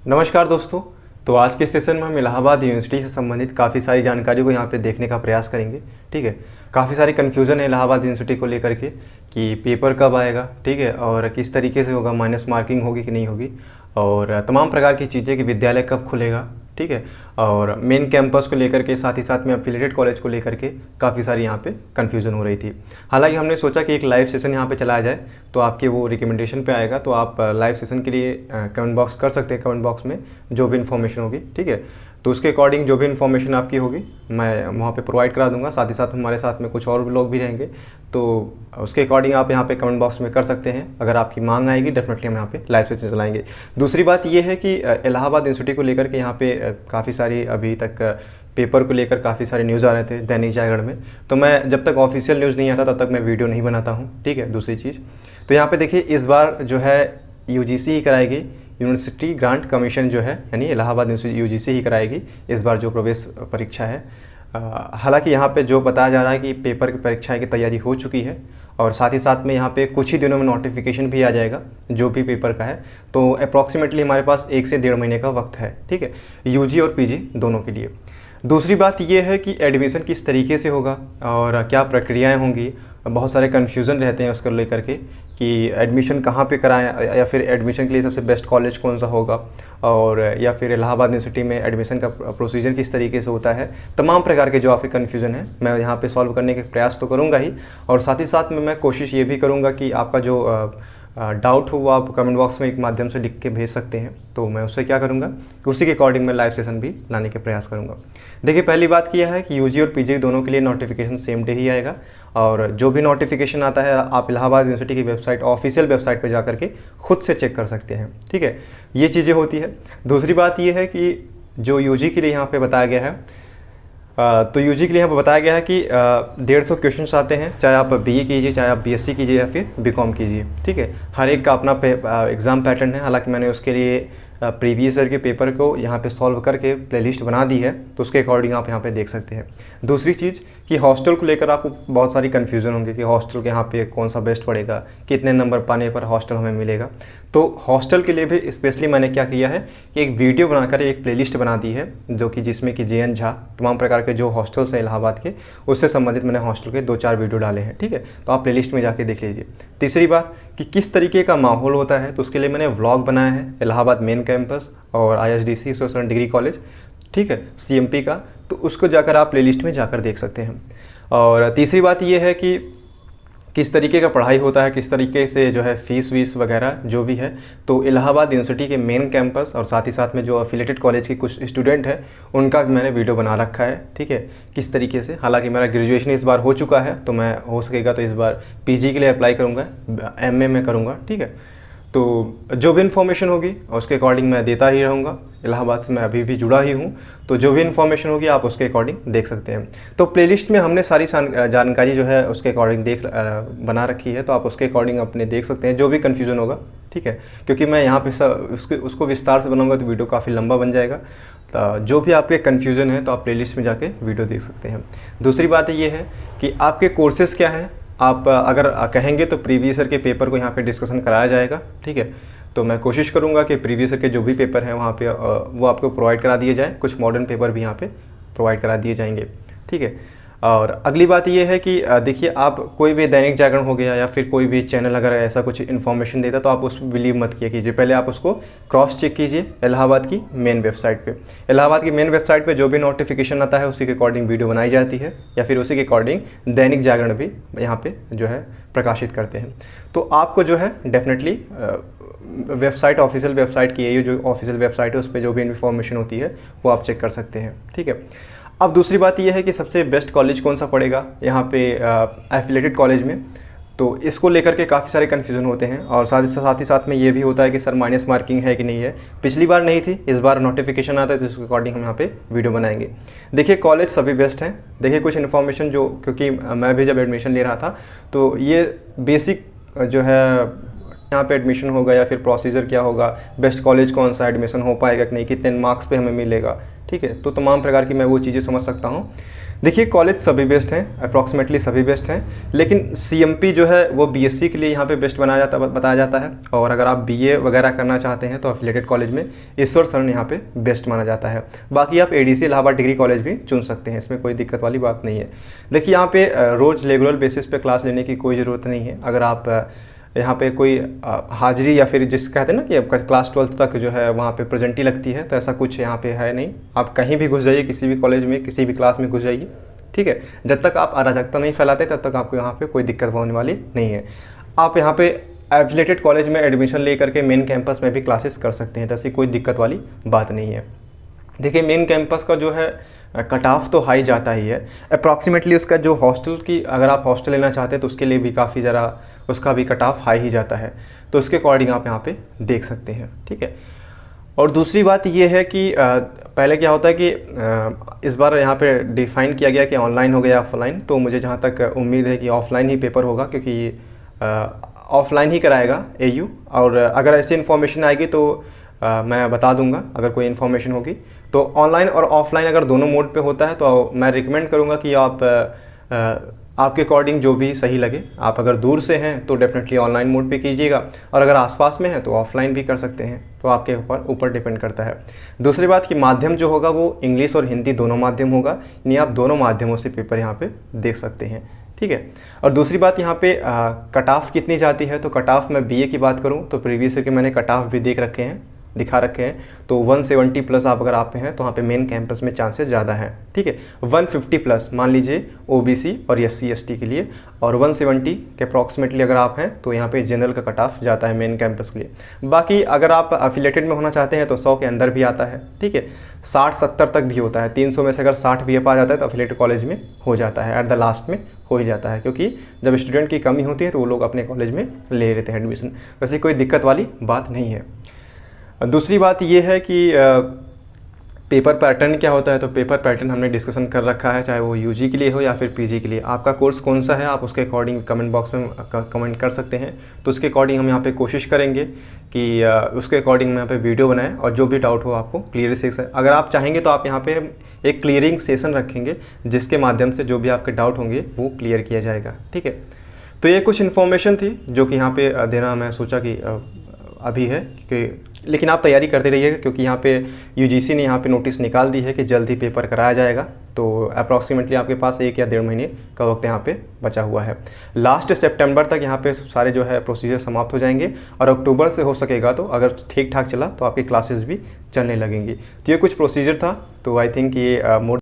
नमस्कार दोस्तों। तो आज के सेशन में हम इलाहाबाद यूनिवर्सिटी से संबंधित काफ़ी सारी जानकारी को यहाँ पे देखने का प्रयास करेंगे। ठीक है, काफ़ी सारी कन्फ्यूज़न है इलाहाबाद यूनिवर्सिटी को लेकर के कि पेपर कब आएगा, ठीक है, और किस तरीके से होगा, माइनस मार्किंग होगी कि नहीं होगी, और तमाम प्रकार की चीज़ें कि विद्यालय कब खुलेगा, ठीक है, और मेन कैंपस को लेकर के, साथ ही साथ में एफिलिएटेड कॉलेज को लेकर के काफ़ी सारी यहाँ पे कन्फ्यूज़न हो रही थी। हालांकि हमने सोचा कि एक लाइव सेशन यहाँ पे चलाया जाए, तो आपके वो रिकमेंडेशन पे आएगा, तो आप लाइव सेशन के लिए कमेंट बॉक्स कर सकते हैं, कमेंट बॉक्स में जो भी इन्फॉर्मेशन होगी, ठीक है, तो उसके अकॉर्डिंग जो भी इन्फॉर्मेशन आपकी होगी मैं वहाँ पे प्रोवाइड करा दूंगा। साथ ही साथ हमारे साथ में कुछ और लोग भी रहेंगे, तो उसके अकॉर्डिंग आप यहाँ पे कमेंट बॉक्स में कर सकते हैं। अगर आपकी मांग आएगी डेफिनेटली हम यहाँ पे लाइव सेशन चलाएंगे। दूसरी बात ये है कि इलाहाबाद यूनिवर्सिटी को लेकर के यहाँ पे काफ़ी सारी अभी तक पेपर को लेकर काफ़ी सारे न्यूज़ आ रहे थे दैनिक जागरण में, तो मैं जब तक ऑफिशियल न्यूज़ नहीं आता तब तक मैं वीडियो नहीं बनाता हूँ, ठीक है। दूसरी चीज़ तो यहाँ पे देखिए, इस बार जो है यूजीसी ही कराएगी, यूनिवर्सिटी ग्रांट कमीशन जो है, यानी इलाहाबाद यूजीसी ही कराएगी इस बार जो प्रवेश परीक्षा है। हालांकि यहाँ पे जो बताया जा रहा है कि पेपर की परीक्षाएँ की तैयारी हो चुकी है, और साथ ही साथ में यहाँ पे कुछ ही दिनों में नोटिफिकेशन भी आ जाएगा जो भी पेपर का है। तो अप्रॉक्सीमेटली हमारे पास 1 से 1.5 महीने का वक्त है, ठीक है, यूजी और पीजी दोनों के लिए। दूसरी बात ये है कि एडमिशन किस तरीके से होगा और क्या प्रक्रियाएं होंगी। बहुत सारे कन्फ्यूज़न रहते हैं उसको लेकर के कि एडमिशन कहाँ पे कराएं, या फिर एडमिशन के लिए सबसे बेस्ट कॉलेज कौन सा होगा, और या फिर इलाहाबाद यूनिवर्सिटी में एडमिशन का प्रोसीजर किस तरीके से होता है। तमाम प्रकार के जो आपके कन्फ्यूज़न है मैं यहाँ पे सॉल्व करने के प्रयास तो करूँगा ही, और साथ ही साथ में मैं कोशिश ये भी करूँगा कि आपका जो डाउट हो वो आप कमेंट बॉक्स में एक माध्यम से लिख के भेज सकते हैं, तो मैं उससे क्या करूँगा, उसी के अकॉर्डिंग मैं लाइव सेशन भी लाने के प्रयास करूँगा। देखिए, पहली बात क्या है कि यूजी और पीजी दोनों के लिए नोटिफिकेशन सेम डे ही आएगा, और जो भी नोटिफिकेशन आता है आप इलाहाबाद यूनिवर्सिटी की वेबसाइट, ऑफिशियल वेबसाइट पर जा करके खुद से चेक कर सकते हैं, ठीक है। ये चीज़ें होती है। दूसरी बात ये है कि जो यूजी के लिए यहाँ पर बताया गया है, तो यूजी के लिए यहाँ पर बताया गया है कि 150 क्वेश्चंस आते हैं, चाहे आप बीए कीजिए, चाहे आप बीएससी कीजिए, या फिर बीकॉम कीजिए, ठीक है। हर एक का अपना एग्ज़ाम पैटर्न है। हालांकि मैंने उसके लिए प्रीवियस ईयर के पेपर को यहाँ पे सॉल्व करके प्लेलिस्ट बना दी है, तो उसके अकॉर्डिंग आप यहाँ पे देख सकते हैं। दूसरी चीज़ कि हॉस्टल को लेकर आपको बहुत सारी कन्फ्यूज़न होंगी कि हॉस्टल के यहाँ पे कौन सा बेस्ट पड़ेगा, कितने नंबर पाने पर हॉस्टल हमें मिलेगा। तो हॉस्टल के लिए भी स्पेशली मैंने क्या किया है कि एक वीडियो बनाकर एक प्लेलिस्ट बना दी है, जो कि जिसमें कि JN झा, तमाम प्रकार के जो हॉस्टल्स हैं इलाहाबाद के, उससे संबंधित मैंने हॉस्टल के 2-4 वीडियो डाले हैं, ठीक है, तो आप प्लेलिस्ट में जाके देख लीजिए। तीसरी बात कि किस तरीके का माहौल होता है, तो उसके लिए मैंने व्लॉग बनाया है इलाहाबाद मेन कैंपस और ISDC सोशल डिग्री कॉलेज, ठीक है, CMP का, तो उसको जाकर आप प्लेलिस्ट में जाकर देख सकते हैं। और तीसरी बात ये है कि किस तरीके का पढ़ाई होता है, किस तरीके से जो है फीस वीस वगैरह जो भी है, तो इलाहाबाद यूनिवर्सिटी के मेन कैंपस और साथ ही साथ में जो एफिलिएटेड कॉलेज के कुछ स्टूडेंट हैं उनका मैंने वीडियो बना रखा है, ठीक है, किस तरीके से। हालांकि मेरा ग्रेजुएशन इस बार हो चुका है, तो मैं हो सकेगा तो इस बार पीजी के लिए अप्लाई करूँगा, MA में करूँगा, ठीक है। तो जो भी इन्फॉर्मेशन होगी उसके अकॉर्डिंग मैं देता ही रहूँगा। इलाहाबाद से मैं अभी भी जुड़ा ही हूँ, तो जो भी इन्फॉर्मेशन होगी आप उसके अकॉर्डिंग देख सकते हैं। तो प्लेलिस्ट में हमने सारी जानकारी जो है उसके अकॉर्डिंग बना रखी है, तो आप उसके अकॉर्डिंग अपने देख सकते हैं जो भी कन्फ्यूज़न होगा, ठीक है, क्योंकि मैं यहाँ पे उसको विस्तार से बनाऊँगा तो वीडियो काफ़ी लंबा बन जाएगा। तो जो भी आपके कन्फ्यूज़न है तो आप प्लेलिस्ट में जाके वीडियो देख सकते हैं। दूसरी बात ये है कि आपके कोर्सेज़ क्या हैं, आप अगर कहेंगे तो प्रीवियस ईयर के पेपर को यहाँ पे डिस्कशन कराया जाएगा, ठीक है। तो मैं कोशिश करूँगा कि प्रीवियस ईयर के जो भी पेपर हैं वहाँ पे वो आपको प्रोवाइड करा दिए जाए, कुछ मॉडर्न पेपर भी यहाँ पे प्रोवाइड करा दिए जाएंगे, ठीक है। और अगली बात ये है कि देखिए, आप कोई भी दैनिक जागरण हो गया या फिर कोई भी चैनल अगर ऐसा कुछ इन्फॉर्मेशन देता तो आप उस पर बिलीव मत किया कीजिए, पहले आप उसको क्रॉस चेक कीजिए इलाहाबाद की मेन वेबसाइट पे। इलाहाबाद की मेन वेबसाइट पे जो भी नोटिफिकेशन आता है उसी के अकॉर्डिंग वीडियो बनाई जाती है, या फिर उसी के अकॉर्डिंग दैनिक जागरण भी यहाँ पे जो है प्रकाशित करते हैं। तो आपको जो है डेफिनेटली वेबसाइट, ऑफिशियल वेबसाइट की ये जो ऑफिशियल वेबसाइट है उस पर जो भी इन्फॉर्मेशन होती है वो आप चेक कर सकते हैं, ठीक है। अब दूसरी बात ये है कि सबसे बेस्ट कॉलेज कौन सा पड़ेगा यहाँ पे एफिलिएटेड कॉलेज में, तो इसको लेकर के काफ़ी सारे कन्फ्यूज़न होते हैं, और साथ ही साथ में ये भी होता है कि सर माइनस मार्किंग है कि नहीं है। पिछली बार नहीं थी, इस बार नोटिफिकेशन आता है तो इसके अकॉर्डिंग हम यहाँ पे वीडियो बनाएंगे। देखिए, कॉलेज सभी बेस्ट हैं। देखिए, कुछ इन्फॉर्मेशन जो, क्योंकि मैं भी जब एडमिशन ले रहा था तो ये बेसिक जो है यहाँ पे एडमिशन होगा या फिर प्रोसीजर क्या होगा, बेस्ट कॉलेज कौन सा, एडमिशन हो पाएगा कि नहीं, कितने मार्क्स पे हमें मिलेगा, ठीक है, तो तमाम प्रकार की मैं वो चीज़ें समझ सकता हूँ। देखिए कॉलेज सभी बेस्ट हैं, अप्रॉक्सीमेटली सभी बेस्ट हैं, लेकिन सीएमपी जो है वो बीएससी के लिए यहाँ पे बेस्ट बताया जाता है। और अगर आप बीए वगैरह करना चाहते हैं तो एफिलिएटेड कॉलेज में ईश्वर शरण यहाँ पे बेस्ट माना जाता है। बाकी आप एडीसी इलाहाबाद डिग्री कॉलेज भी चुन सकते हैं, इसमें कोई दिक्कत वाली बात नहीं है। देखिए यहाँ पे रोज़ रेगुलर बेसिस पे क्लास लेने की कोई ज़रूरत नहीं है। अगर आप यहाँ पे कोई हाजिरी या फिर जिस कहते हैं ना कि आपका क्लास 12th तक जो है वहाँ पे प्रेजेंट ही लगती है, तो ऐसा कुछ यहाँ पे है नहीं। आप कहीं भी घुस जाइए, किसी भी कॉलेज में किसी भी क्लास में घुस जाइए, ठीक है। जब तक आप अराजकता नहीं फैलाते तब तक आपको यहाँ पे कोई दिक्कत होने वाली नहीं है। आप यहाँ पे एफिलिएटेड कॉलेज में एडमिशन ले करके मेन कैंपस में भी क्लासेस कर सकते हैं, तो ऐसी कोई दिक्कत वाली बात नहीं है। देखिए मेन कैंपस का जो है कट ऑफ तो हाई जाता ही है, अप्रॉक्सीमेटली उसका जो हॉस्टल की अगर आप हॉस्टल लेना चाहते हैं तो उसके लिए भी काफ़ी ज़रा उसका भी कट ऑफ हाई ही जाता है, तो उसके अकॉर्डिंग आप यहाँ पे देख सकते हैं, ठीक है। और दूसरी बात ये है कि पहले क्या होता है कि इस बार यहाँ पे डिफ़ाइन किया गया कि ऑनलाइन हो गया ऑफलाइन, तो मुझे जहाँ तक उम्मीद है कि ऑफलाइन ही पेपर होगा, क्योंकि ऑफलाइन ही कराएगा एयू। और अगर ऐसी इन्फॉर्मेशन आएगी तो मैं बता दूंगा अगर कोई इन्फॉर्मेशन होगी। तो ऑनलाइन और ऑफलाइन अगर दोनों मोड पे होता है तो मैं रिकमेंड करूंगा कि आप आपके अकॉर्डिंग जो भी सही लगे, आप अगर दूर से हैं तो डेफिनेटली ऑनलाइन मोड पे कीजिएगा, और अगर आसपास में है तो ऑफलाइन भी कर सकते हैं, तो आपके ऊपर डिपेंड करता है। दूसरी बात कि माध्यम जो होगा वो इंग्लिश और हिंदी दोनों माध्यम होगा, यानी आप दोनों माध्यमों से पेपर यहाँ पे देख सकते हैं, ठीक है। और दूसरी बात यहाँ पे कट ऑफ कितनी जाती है, तो कट ऑफ मैं बीए की बात करूँ तो प्रीवियस ईयर के मैंने कट ऑफ भी दिखा रखे हैं, तो 170 प्लस आप अगर आप पे हैं तो वहाँ पे मेन कैंपस में चांसेस ज़्यादा हैं, ठीक है। 150 प्लस मान लीजिए ओबीसी और एससी एसटी के लिए, और 170 के अप्रॉक्सीमेटली अगर आप हैं तो यहाँ पे जनरल का कट ऑफ जाता है मेन कैंपस के लिए। बाकी अगर आप एफिलिएटेड में होना चाहते हैं तो 100 के अंदर भी आता है, ठीक है। 60-70 तक भी होता है, 300 में से अगर 60 भी आ जाता है तो एफिलिएटेड कॉलेज में हो जाता है, एट द लास्ट में हो ही जाता है, क्योंकि जब स्टूडेंट की कमी होती है तो वो लोग अपने कॉलेज में ले लेते हैं एडमिशन, वैसे कोई दिक्कत वाली बात नहीं है। दूसरी बात ये है कि पेपर पैटर्न क्या होता है, तो पेपर पैटर्न हमने डिस्कशन कर रखा है, चाहे वो यूजी के लिए हो या फिर पीजी के लिए। आपका कोर्स कौन सा है आप उसके अकॉर्डिंग कमेंट बॉक्स में कमेंट कर सकते हैं, तो उसके अकॉर्डिंग हम यहाँ पे कोशिश करेंगे कि उसके अकॉर्डिंग हम यहाँ पे वीडियो बनाएं, और जो भी डाउट हो आपको क्लियर सेशन, अगर आप चाहेंगे तो आप यहाँ पे एक क्लियरिंग सेशन रखेंगे जिसके माध्यम से जो भी आपके डाउट होंगे वो क्लियर किया जाएगा, ठीक है। तो ये कुछ इन्फॉर्मेशन थी जो कि यहाँ पे देना मैं सोचा कि अभी है, क्योंकि लेकिन आप तैयारी करते रहिएगा, क्योंकि यहाँ पे यूजीसी ने यहाँ पे नोटिस निकाल दी है कि जल्द ही पेपर कराया जाएगा, तो अप्रॉक्सीमेटली आपके पास 1 या 1.5 महीने का वक्त यहाँ पे बचा हुआ है। लास्ट सितंबर तक यहाँ पे सारे जो है प्रोसीजर समाप्त हो जाएंगे, और अक्टूबर से हो सकेगा तो अगर ठीक ठाक चला तो आपकी क्लासेस भी चलने लगेंगी। तो ये कुछ प्रोसीजर था, तो आई थिंक ये मोर